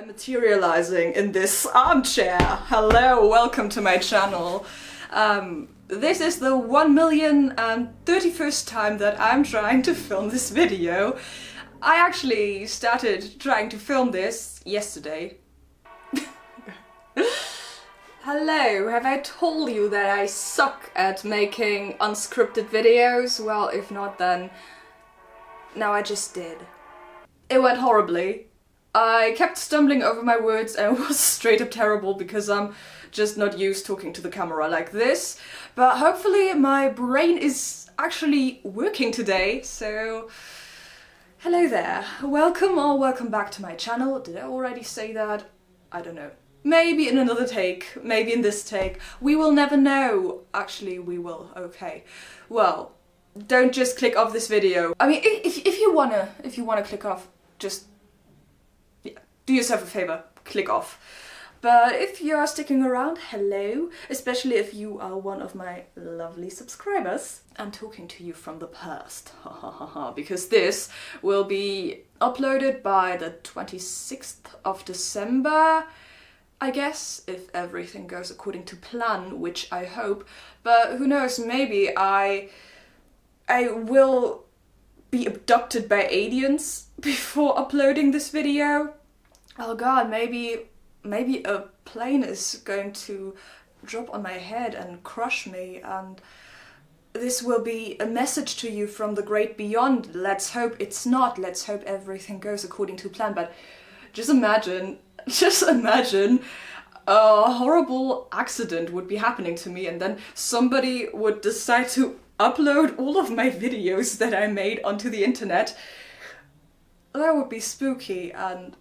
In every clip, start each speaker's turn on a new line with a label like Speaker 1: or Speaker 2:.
Speaker 1: I'm materializing in this armchair. Hello, welcome to my channel. This is the 1,031st time that I'm trying to film this video. I actually started trying to film this yesterday. Hello, have I told you that I suck at making unscripted videos? Well, if not, then now I just did. It went horribly. I kept stumbling over my words and it was straight up terrible because I'm just not used talking to the camera like this. But hopefully my brain is actually working today, so hello there. Welcome or welcome back to my channel. Did I already say that? I don't know. Maybe in another take, maybe in this take. We will never know. Actually, we will. Okay. Well, don't just click off this video. I mean, if you wanna click off, just do yourself a favor, click off. But if you are sticking around, hello, especially if you are one of my lovely subscribers. I'm talking to you from the past, because this will be uploaded by the 26th of December, I guess, if everything goes according to plan, which I hope. But who knows, maybe I will be abducted by aliens before uploading this video. Oh god, maybe a plane is going to drop on my head and crush me, and this will be a message to you from the great beyond. Let's hope it's not. Let's hope everything goes according to plan. But just imagine a horrible accident would be happening to me and then somebody would decide to upload all of my videos that I made onto the internet. That would be spooky, and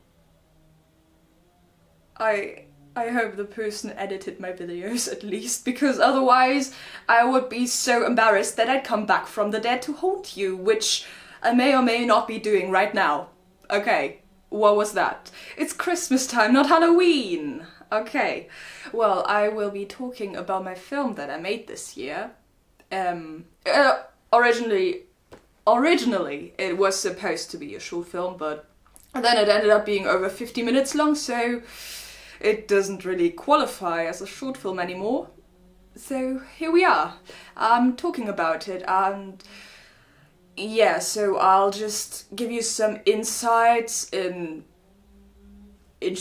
Speaker 1: I hope the person edited my videos at least, because otherwise I would be so embarrassed that I'd come back from the dead to haunt you, which I may or may not be doing right now. Okay, what was that? It's Christmas time, not Halloween! Okay, well, I will be talking about my film that I made this year. Originally it was supposed to be a short film, but then it ended up being over 50 minutes long, so it doesn't really qualify as a short film anymore. So here we are. I'm talking about it, and yeah, so I'll just give you some insights into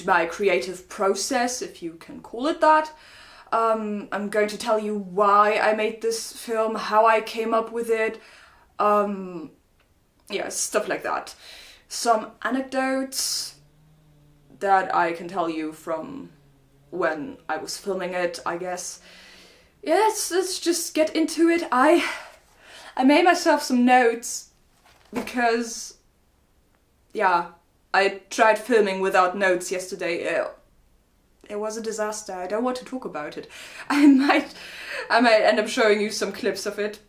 Speaker 1: my creative process, if you can call it that. I'm going to tell you why I made this film, how I came up with it, yeah, stuff like that. Some anecdotes that I can tell you from when I was filming it, I guess. Yeah, let's just get into it. I made myself some notes because, yeah, I tried filming without notes yesterday. It was a disaster. I don't want to talk about it. I might end up showing you some clips of it,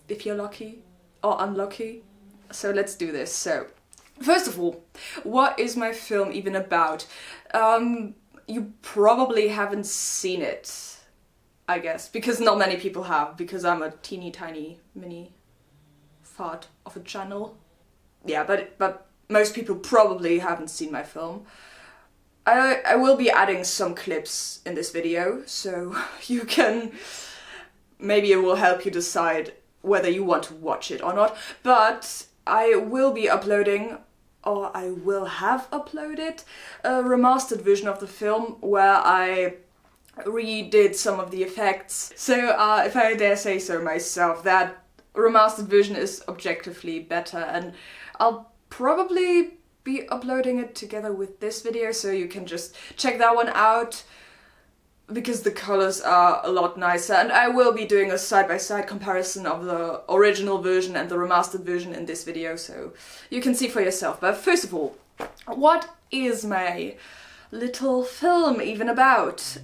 Speaker 1: if you're lucky or unlucky. So let's do this. So, first of all, what is my film even about? You probably haven't seen it, I guess, because not many people have, because I'm a teeny tiny mini fart of a channel. Yeah, but most people probably haven't seen my film. I will be adding some clips in this video, so you can, maybe it will help you decide whether you want to watch it or not, but I will be uploading, or I will have uploaded, a remastered version of the film where I redid some of the effects. So if I dare say so myself, that remastered version is objectively better, and I'll probably be uploading it together with this video, so you can just check that one out, because the colors are a lot nicer, and I will be doing a side-by-side comparison of the original version and the remastered version in this video, so you can see for yourself. But first of all, what is my little film even about?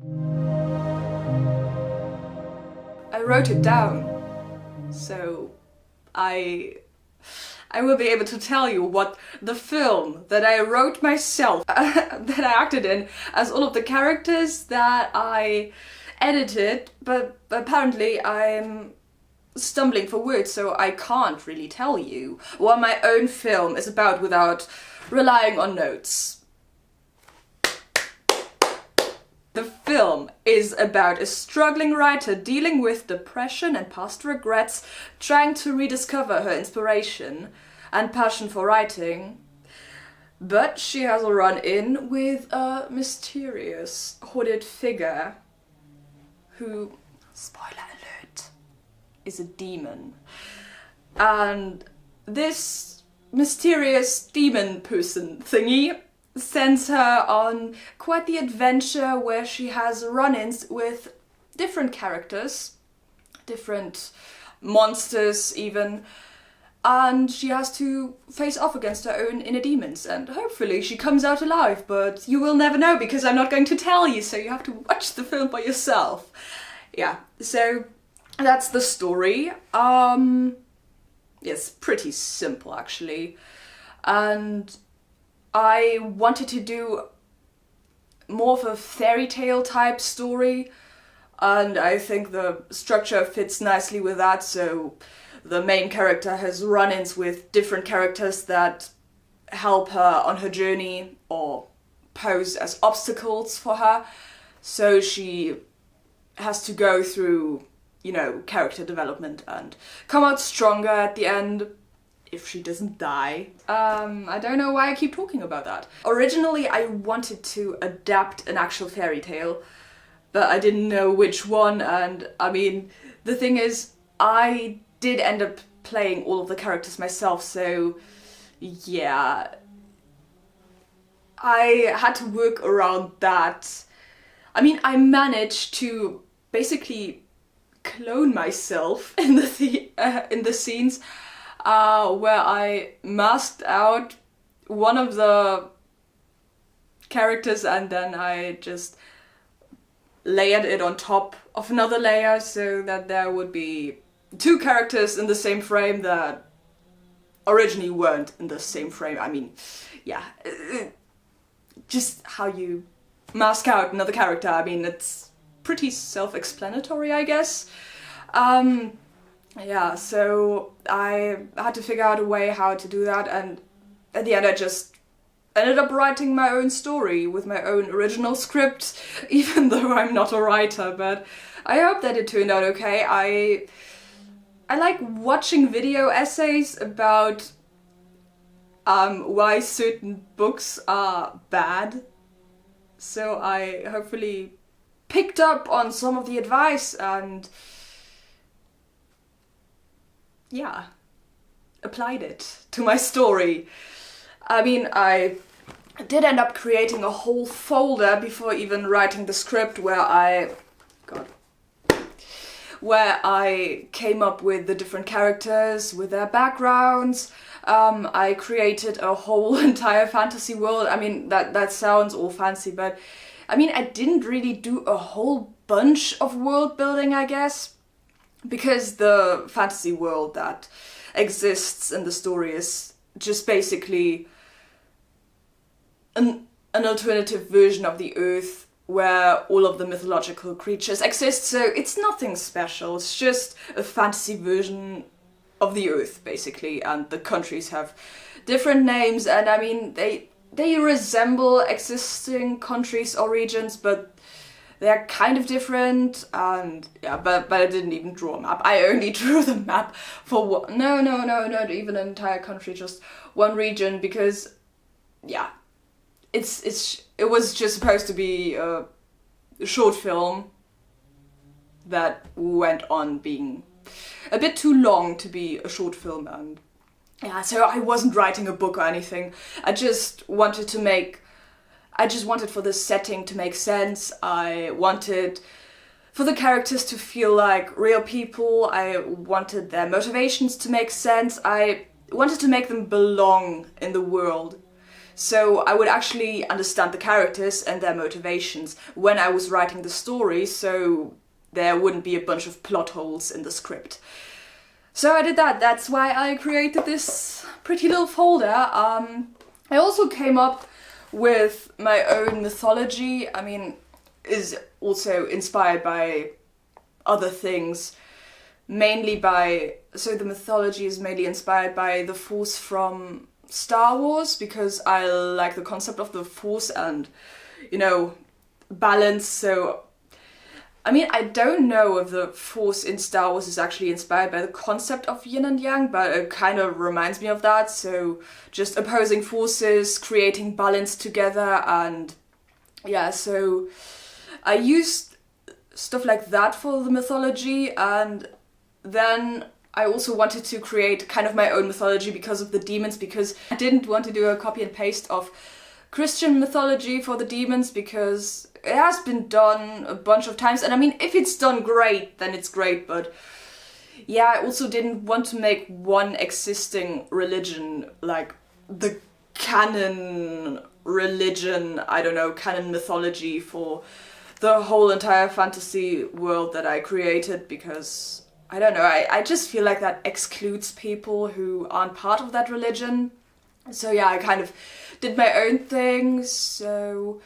Speaker 1: I wrote it down, so I will be able to tell you what the film that I wrote myself, that I acted in, as all of the characters that I edited, but apparently I'm stumbling for words, so I can't really tell you what my own film is about without relying on notes. film is about a struggling writer dealing with depression and past regrets, trying to rediscover her inspiration and passion for writing. But she has a run-in with a mysterious hooded figure who, spoiler alert, is a demon. And this mysterious demon person thingy sends her on quite the adventure where she has run-ins with different characters, different monsters even, and she has to face off against her own inner demons, and hopefully she comes out alive, but you will never know because I'm not going to tell you, so you have to watch the film by yourself. Yeah, so that's the story. It's pretty simple actually, and I wanted to do more of a fairy tale type story, and I think the structure fits nicely with that. So the main character has run-ins with different characters that help her on her journey or pose as obstacles for her. So she has to go through, you know, character development and come out stronger at the end, if she doesn't die. I don't know why I keep talking about that. Originally I wanted to adapt an actual fairy tale, but I didn't know which one, and I mean, the thing is, I did end up playing all of the characters myself, so yeah, I had to work around that. I mean, I managed to basically clone myself in the scenes where I masked out one of the characters and then I just layered it on top of another layer so that there would be two characters in the same frame that originally weren't in the same frame. I mean, yeah, just how you mask out another character. I mean, it's pretty self-explanatory, I guess. Yeah, so I had to figure out a way how to do that, and at the end I just ended up writing my own story with my own original script, even though I'm not a writer, but I hope that it turned out okay. I like watching video essays about why certain books are bad, so I hopefully picked up on some of the advice and yeah, applied it to my story. I mean, I did end up creating a whole folder before even writing the script where I came up with the different characters, with their backgrounds. I created a whole entire fantasy world. I mean, that sounds all fancy, but I mean, I didn't really do a whole bunch of world building, I guess, because the fantasy world that exists in the story is just basically an alternative version of the Earth where all of the mythological creatures exist, so it's nothing special, it's just a fantasy version of the Earth, basically, and the countries have different names, and I mean, they resemble existing countries or regions, but they're kind of different, and yeah, but I didn't even draw a map. I only drew the map for one, no, not even an entire country, just one region, because yeah, it was just supposed to be a short film that went on being a bit too long to be a short film, and yeah, so I wasn't writing a book or anything. I just wanted for the setting to make sense. I wanted for the characters to feel like real people. I wanted their motivations to make sense. I wanted to make them belong in the world. So I would actually understand the characters and their motivations when I was writing the story, so there wouldn't be a bunch of plot holes in the script. So I did that. That's why I created this pretty little folder. I also came up with my own mythology. I mean, is also inspired by other things, so the mythology is mainly inspired by the Force from Star Wars, because I like the concept of the Force, and you know, balance. So I mean, I don't know if the Force in Star Wars is actually inspired by the concept of yin and yang, but it kind of reminds me of that. So just opposing forces, creating balance together, and yeah, so I used stuff like that for the mythology, and then I also wanted to create kind of my own mythology because of the demons, because I didn't want to do a copy and paste of Christian mythology for the demons, because it has been done a bunch of times, and I mean, if it's done great, then it's great, but yeah, I also didn't want to make one existing religion, like the canon religion, I don't know, canon mythology for the whole entire fantasy world that I created, because I don't know, I just feel like that excludes people who aren't part of that religion. So yeah, I kind of did my own thing, so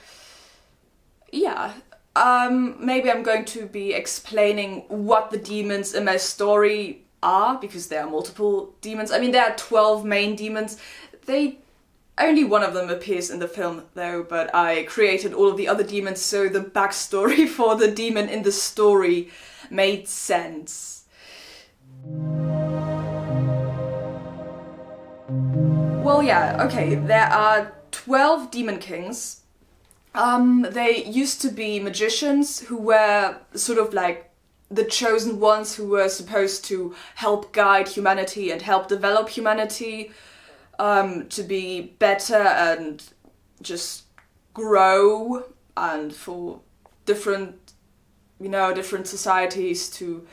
Speaker 1: yeah. Maybe I'm going to be explaining what the demons in my story are, because there are multiple demons. I mean, there are 12 main demons. Only one of them appears in the film though, but I created all of the other demons, so the backstory for the demon in the story made sense. Well, yeah, okay, there are 12 demon kings. They used to be magicians who were sort of like the chosen ones who were supposed to help guide humanity and help develop humanity to be better and just grow, and for different societies to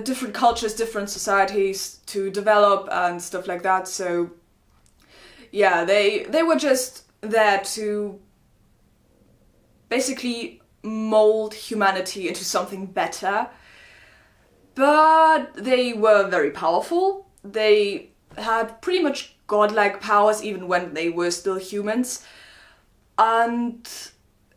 Speaker 1: different cultures, different societies to develop and stuff like that. So yeah, they were just there to basically mold humanity into something better. But they were very powerful. They had pretty much godlike powers even when they were still humans. And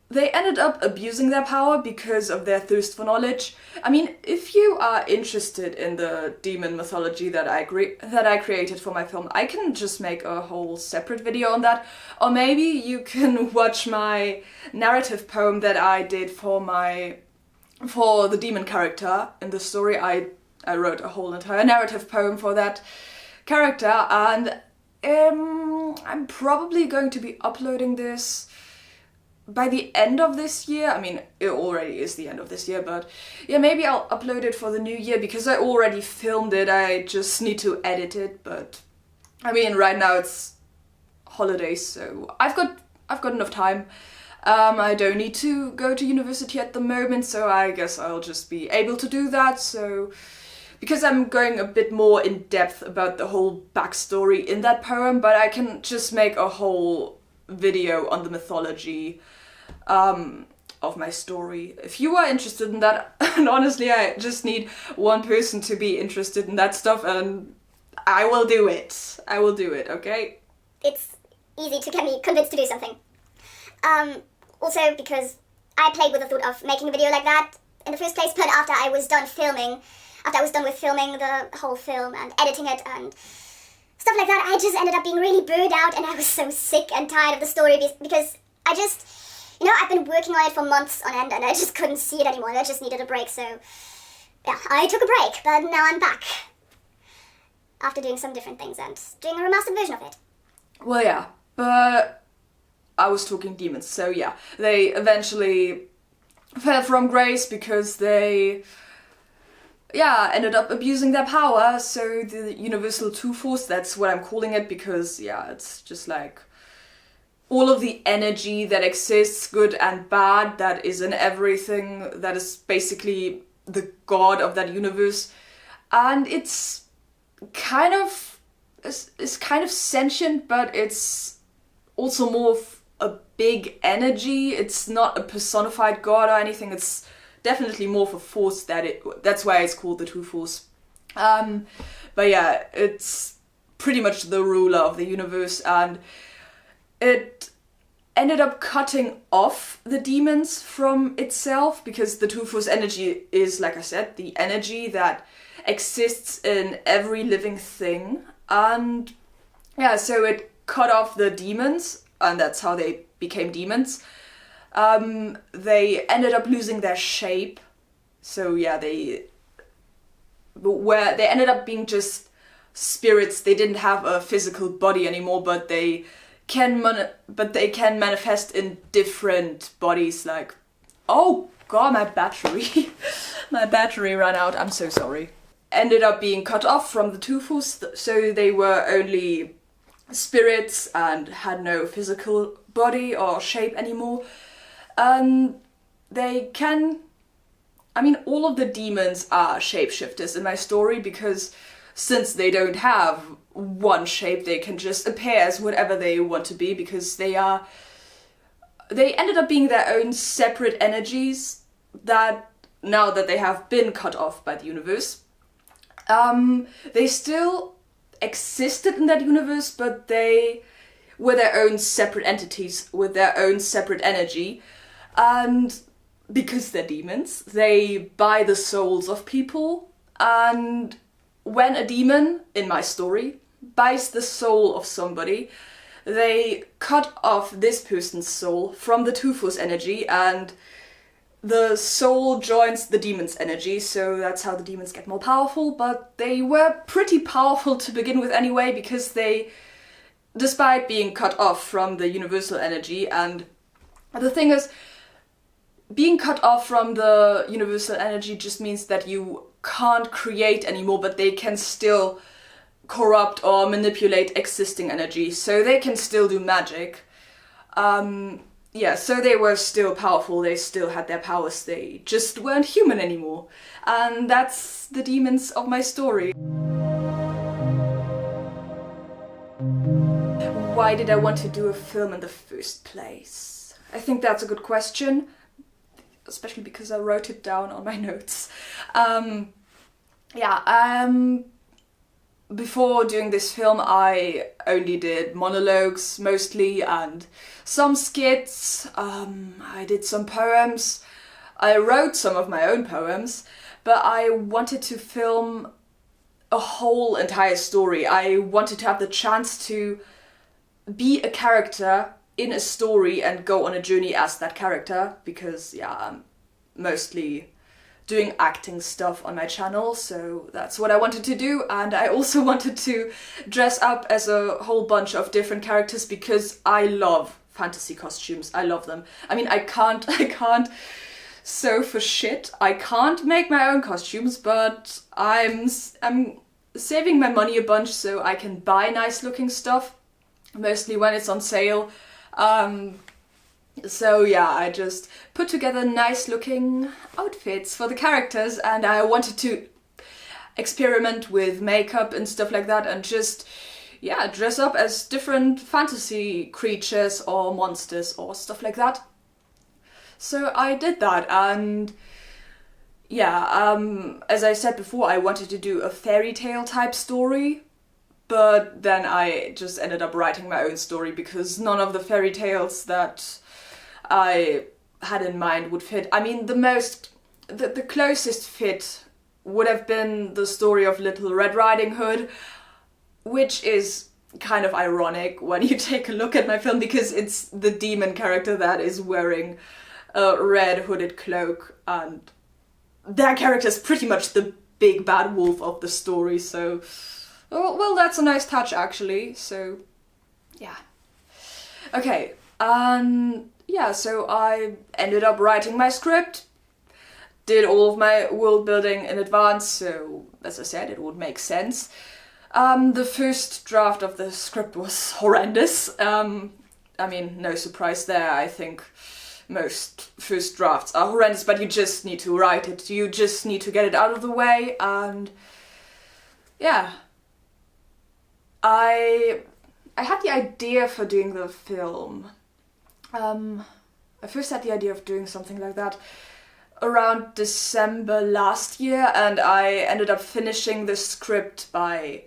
Speaker 1: they ended up abusing their power because of their thirst for knowledge. I mean, if you are interested in the demon mythology that I created for my film, I can just make a whole separate video on that. Or maybe you can watch my narrative poem that I did for the demon character in the story. I wrote a whole entire narrative poem for that character, and I'm probably going to be uploading this by the end of this year. I mean, it already is the end of this year, but yeah, maybe I'll upload it for the new year, because I already filmed it. I just need to edit it, but I mean, right now it's holidays, so I've got enough time. I don't need to go to university at the moment, so I guess I'll just be able to do that. So because I'm going a bit more in depth about the whole backstory in that poem, but I can just make a whole video on the mythology of my story if you are interested in that. And honestly, I just need one person to be interested in that stuff, and I will do it. I will do it, okay?
Speaker 2: It's easy to get me convinced to do something. Also because I played with the thought of making a video like that in the first place, but after I was done with filming the whole film and editing it and stuff like that, I just ended up being really burned out, and I was so sick and tired of the story, because I just, I've been working on it for months on end, and I just couldn't see it anymore. I just needed a break, so yeah, I took a break, but now I'm back after doing some different things and doing a remastered version of it.
Speaker 1: Well, yeah, but I was talking demons, so yeah, they eventually fell from grace because they ended up abusing their power. So the Universal Two-Force, that's what I'm calling it, because yeah, it's just like all of the energy that exists, good and bad, that is in everything, that is basically the god of that universe. And it's kind of sentient, but it's also more of a big energy. It's not a personified god or anything. It's definitely more of a force that's why it's called the Two-Force. But yeah, it's pretty much the ruler of the universe, and it ended up cutting off the demons from itself, because the Two-Force energy is, like I said, the energy that exists in every living thing. And yeah, so it cut off the demons, and that's how they became demons. They ended up losing their shape. So yeah, they ended up being just spirits. They didn't have a physical body anymore, but they can manifest in different bodies. Like, oh god, my battery my battery ran out. I'm so sorry. Ended up being cut off from the Tufus, so they were only spirits and had no physical body or shape anymore. They can... I mean, all of the demons are shapeshifters in my story, because since they don't have one shape, they can just appear as whatever they want to be, because they ended up being their own separate energies that, now that they have been cut off by the universe, they still existed in that universe, but they were their own separate entities with their own separate energy. And because they're demons, they buy the souls of people. And when a demon, in my story, buys the soul of somebody, they cut off this person's soul from the Tufus energy, and the soul joins the demon's energy, so that's how the demons get more powerful. But they were pretty powerful to begin with anyway, because they, despite being cut off from the universal energy, and the thing is, being cut off from the universal energy just means that you can't create anymore, but they can still corrupt or manipulate existing energy, so they can still do magic. Yeah, so they were still powerful, they still had their powers, they just weren't human anymore. And that's the demons of my story. Why did I want to do a film in the first place? I think that's a good question, especially because I wrote it down on my notes. Before doing this film, I only did monologues mostly, and some skits. I did some poems. I wrote some of my own poems, but I wanted to film a whole entire story. I wanted to have the chance to be a character in a story and go on a journey as that character, because yeah, I'm mostly doing acting stuff on my channel, so that's what I wanted to do. And I also wanted to dress up as a whole bunch of different characters, because I love fantasy costumes. I love them. I mean, I can't sew for shit. I can't make my own costumes, but I'm saving my money a bunch so I can buy nice looking stuff, mostly when it's on sale. So yeah, I just put together nice looking outfits for the characters, and I wanted to experiment with makeup and stuff like that, and just, yeah, dress up as different fantasy creatures or monsters or stuff like that. So I did that, and yeah, as I said before, I wanted to do a fairy tale type story, but then I just ended up writing my own story, because none of the fairy tales that I had in mind would fit. I mean, the closest fit would have been the story of Little Red Riding Hood, which is kind of ironic when you take a look at my film, because it's the demon character that is wearing a red hooded cloak, and that character is pretty much the big bad wolf of the story, so well, that's a nice touch actually. So yeah, okay, yeah, so I ended up writing my script, did all of my world building in advance, so as I said, it would make sense. The first draft of the script was horrendous. I mean, no surprise there. I think most first drafts are horrendous, but you just need to write it. You just need to get it out of the way, and yeah. I had the idea for doing the film. I first had the idea of doing something like that around December last year, and I ended up finishing the script by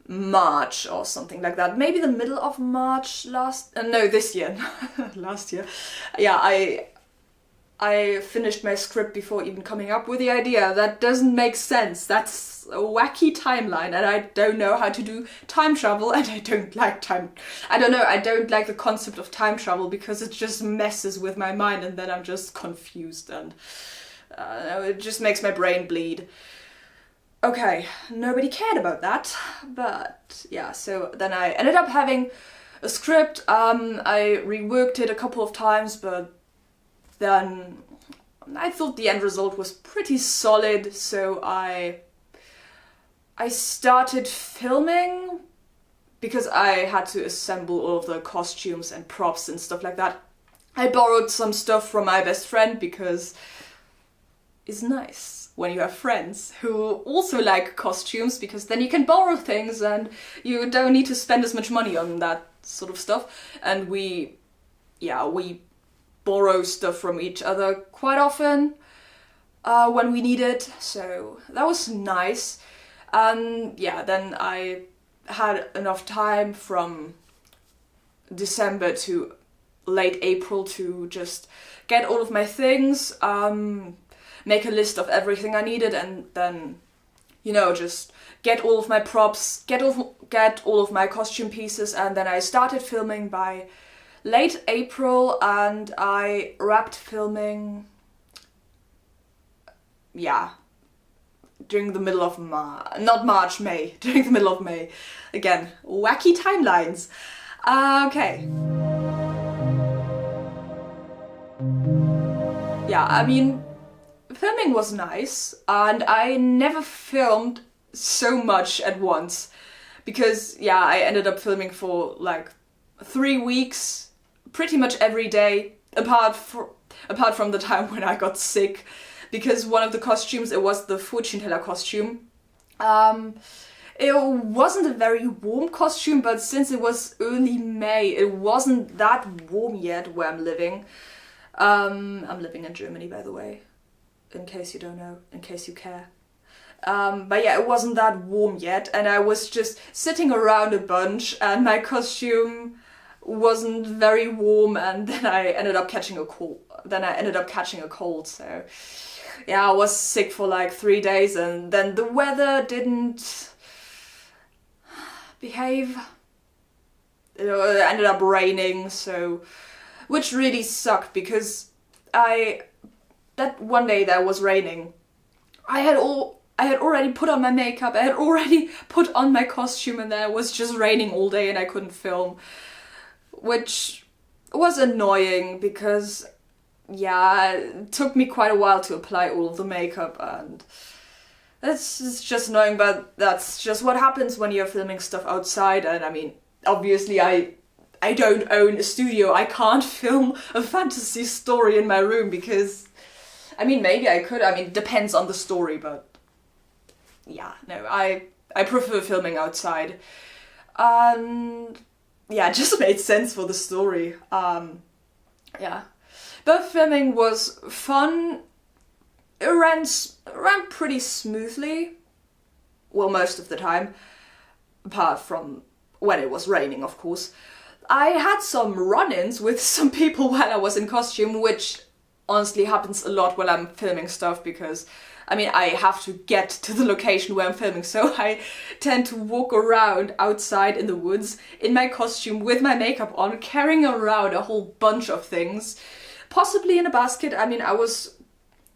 Speaker 1: March or something like that. Maybe the middle of March this year. Last year. Yeah, I finished my script before even coming up with the idea. That doesn't make sense. That's a wacky timeline, and I don't know how to do time travel, and I don't like I don't like the concept of time travel because it just messes with my mind, and then I'm just confused, and it just makes my brain bleed. Okay, nobody cared about that, but yeah, so then I ended up having a script. I reworked it a couple of times, but then I thought the end result was pretty solid, so I started filming because I had to assemble all of the costumes and props and stuff like that. I borrowed some stuff from my best friend because it's nice when you have friends who also like costumes, because then you can borrow things and you don't need to spend as much money on that sort of stuff. And we borrow stuff from each other quite often when we need it, so that was nice. And yeah, then I had enough time from December to late April to just get all of my things, make a list of everything I needed, and then, you know, just get all of my props, get all of my costume pieces, and then I started filming by late April, and I wrapped filming, during the middle of May, during the middle of May. Again, wacky timelines. Okay. Yeah, I mean, filming was nice, and I never filmed so much at once, because yeah, I ended up filming for like 3 weeks, pretty much every day, apart from the time when I got sick, because one of the costumes, it was the fortune teller costume. It wasn't a very warm costume, but since it was early May, it wasn't that warm yet where I'm living. I'm living in Germany, by the way, in case you don't know, in case you care. But yeah, it wasn't that warm yet, and I was just sitting around a bunch, and my costume wasn't very warm, and then I ended up catching a cold. So yeah, I was sick for like 3 days, and then the weather didn't behave. It ended up raining, so, which really sucked, because that one day that was raining, I had already put on my makeup, I had already put on my costume, and then it was just raining all day and I couldn't film, which was annoying because, yeah, it took me quite a while to apply all of the makeup, and it's just annoying, but that's just what happens when you're filming stuff outside. And I mean, obviously I don't own a studio, I can't film a fantasy story in my room, because, I mean, maybe I could, I mean, it depends on the story, but yeah, no, I prefer filming outside. And yeah, it just made sense for the story. Yeah. But filming was fun. It ran pretty smoothly. Well, most of the time. Apart from when it was raining, of course. I had some run-ins with some people while I was in costume, which honestly happens a lot when I'm filming stuff, because I mean, I have to get to the location where I'm filming, so I tend to walk around outside in the woods in my costume with my makeup on, carrying around a whole bunch of things, possibly in a basket. I mean, I was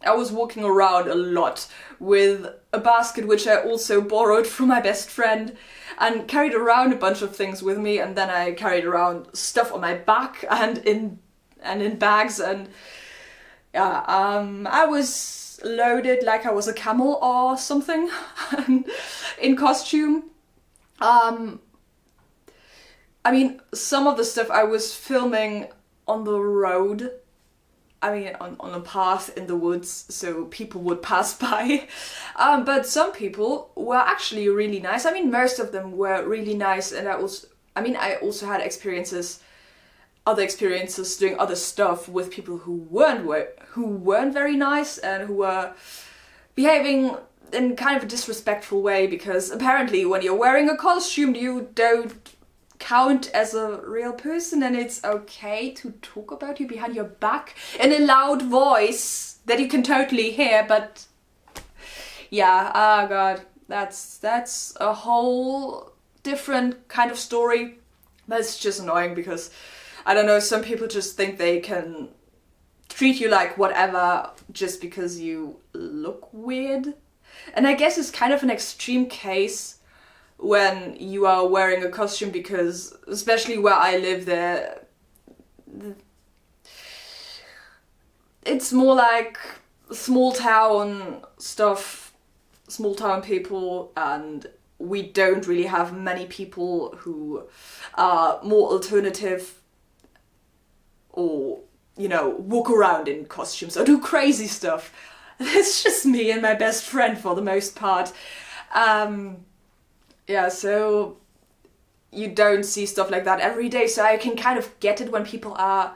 Speaker 1: walking around a lot with a basket which I also borrowed from my best friend, and carried around a bunch of things with me, and then I carried around stuff on my back and in bags, and yeah, I was loaded like I was a camel or something in costume. I mean, some of the stuff I was filming on the road, I mean, on a path in the woods, so people would pass by. But some people were actually really nice. I mean, most of them were really nice, and I also had other experiences doing other stuff with people who weren't very nice, and who were behaving in kind of a disrespectful way, because apparently when you're wearing a costume you don't count as a real person, and it's okay to talk about you behind your back in a loud voice that you can totally hear. But yeah, oh god, that's a whole different kind of story. But it's just annoying because, I don't know, some people just think they can treat you like whatever just because you look weird. And I guess it's kind of an extreme case when you are wearing a costume, because especially where I live, there it's more like small town stuff, small town people, and we don't really have many people who are more alternative or, you know, walk around in costumes or do crazy stuff. It's just me and my best friend for the most part. Yeah, so you don't see stuff like that every day, so I can kind of get it when people are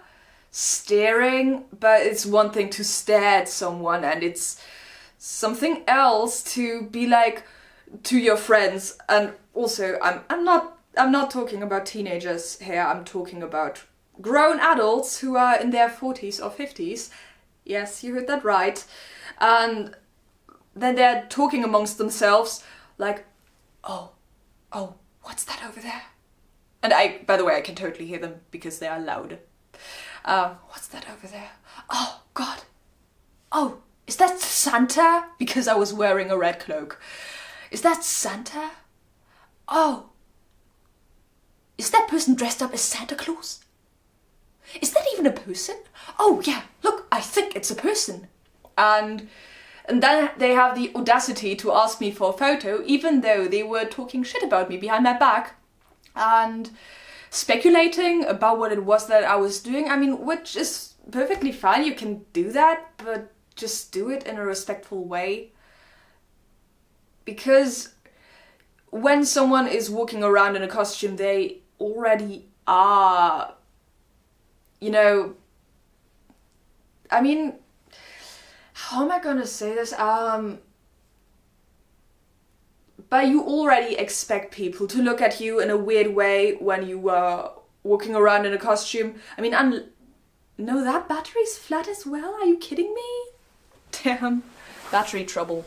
Speaker 1: staring, but it's one thing to stare at someone, and it's something else to be like to your friends. And also, I'm not talking about teenagers here, I'm talking about grown adults who are in their 40s or 50s. Yes, you heard that right. And then they're talking amongst themselves like, oh, what's that over there? And by the way, I can totally hear them because they are loud. What's that over there? Oh, God. Oh, is that Santa? Because I was wearing a red cloak. Is that Santa? Oh. Is that person dressed up as Santa Claus? Is that even a person? Oh, yeah, look, I think it's a person. And then they have the audacity to ask me for a photo, even though they were talking shit about me behind my back and speculating about what it was that I was doing. I mean, which is perfectly fine, you can do that, but just do it in a respectful way. Because when someone is walking around in a costume, they already are, you know, I mean, how am I gonna say this? But you already expect people to look at you in a weird way when you are walking around in a costume. I mean, no, that battery's flat as well? Are you kidding me? Damn, battery trouble.